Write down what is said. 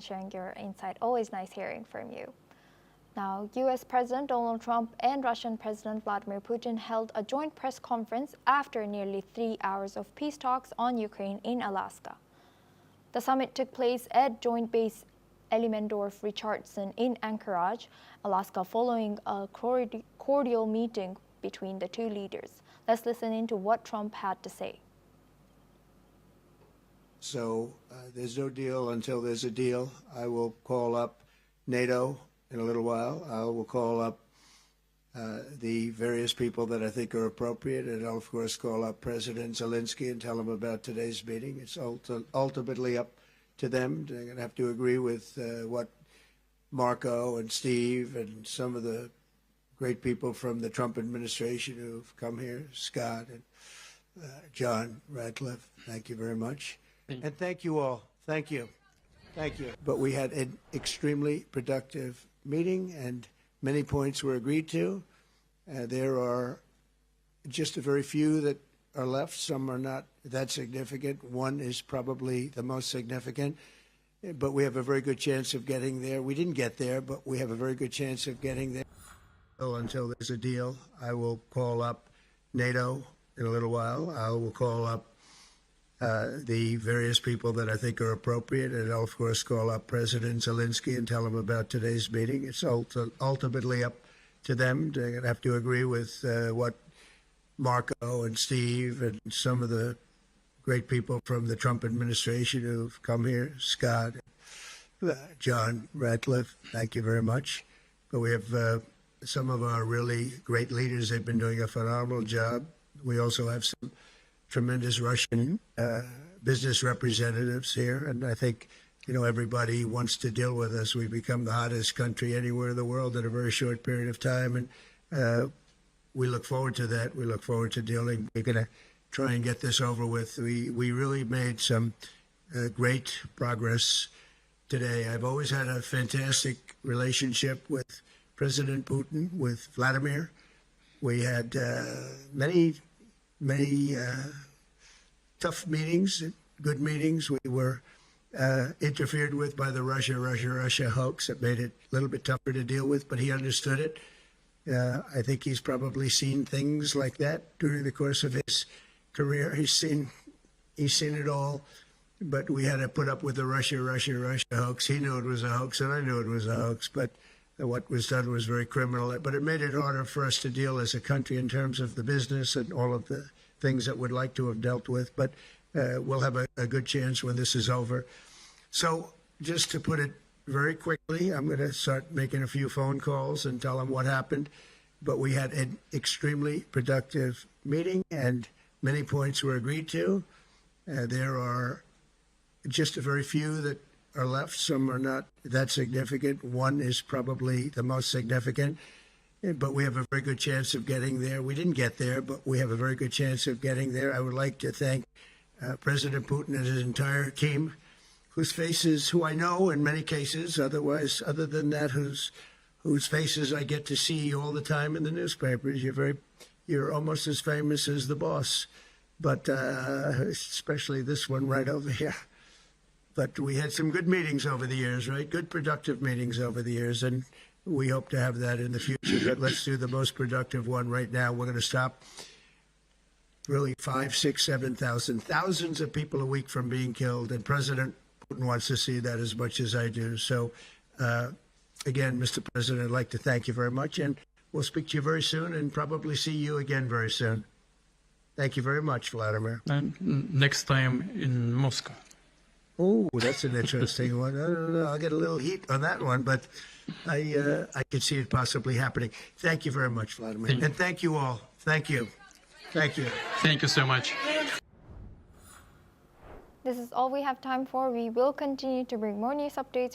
sharing your insight. Always nice hearing from you. Now, U.S. President Donald Trump and Russian President Vladimir Putin held a joint press conference after nearly 3 hours of peace talks on Ukraine in Alaska. The summit took place at Joint Base Elmendorf-Richardson in Anchorage, Alaska, following a cordial meeting between the two leaders. Let's listen in to what Trump had to say. So there's no deal until there's a deal. I will call up NATO in a little while. I will call up the various people that I think are appropriate, and I'll, of course, call up President Zelensky and tell him about today's meeting. It's ultimately up to them. They're going to have to agree with what Marco and Steve and some of the great people from the Trump administration who've come here, Scott and John Radcliffe. Thank you very much. And thank you all. Thank you. Thank you. But we had an extremely productive meeting, and many points were agreed to. There are just a very few that are left. Some are not that significant. One is probably the most significant, but we have a very good chance of getting there. We didn't get there, but we have a very good chance of getting there. Until there's a deal, I will call up NATO in a little while. I will call up the various people that I think are appropriate, and I'll, of course, call up President Zelensky and tell him about today's meeting. It's ultimately up to them. They're going to have to agree with what Marco and Steve and some of the great people from the Trump administration who've come here, Scott, John Radcliffe. Thank you very much. But we have some of our really great leaders. They've been doing a phenomenal job. We also have some tremendous Russian business representatives here, and I think, you know, everybody wants to deal with us. We've become the hottest country anywhere in the world in a very short period of time, and we look forward to that. We look forward to dealing. We're going to try and get this over with. We really made some great progress today. I've always had a fantastic relationship with President Putin, with Vladimir. We had many tough meetings, good meetings. We were interfered with by the Russia hoax. It made it a little bit tougher to deal with, but he understood it. I think he's probably seen things like that during the course of his career. He's seen it all, but we had to put up with the Russia hoax. He knew it was a hoax, and I knew it was a hoax, but what was done was very criminal. But it made it harder for us to deal as a country in terms of the business and all of the things that we'd like to have dealt with. But we'll have a good chance when this is over. So just to put it very quickly, I'm going to start making a few phone calls and tell them what happened. But we had an extremely productive meeting, and many points were agreed to. There are just a very few that are left. Some are not that significant. One is probably the most significant, but we have a very good chance of getting there. We didn't get there, but we have a very good chance of getting there. I would like to thank President Putin and his entire team, whose faces, who I know in many cases, other than that, whose faces I get to see all the time in the newspapers. You're almost as famous as the boss, but especially this one right over here. But we had some good meetings over the years, right? Good, productive meetings over the years, and we hope to have that in the future. But let's do the most productive one right now. We're going to stop really 5, 6, 7,000, thousands of people a week from being killed, and President Putin wants to see that as much as I do. So, again, Mr. President, I'd like to thank you very much, and we'll speak to you very soon and probably see you again very soon. Thank you very much, Vladimir. And next time in Moscow. Oh, that's an interesting one. I don't know. I'll get a little heat on that one, but I could see it possibly happening. Thank you very much, Vladimir. And thank you all. Thank you. Thank you. Thank you so much. This is all we have time for. We will continue to bring more news updates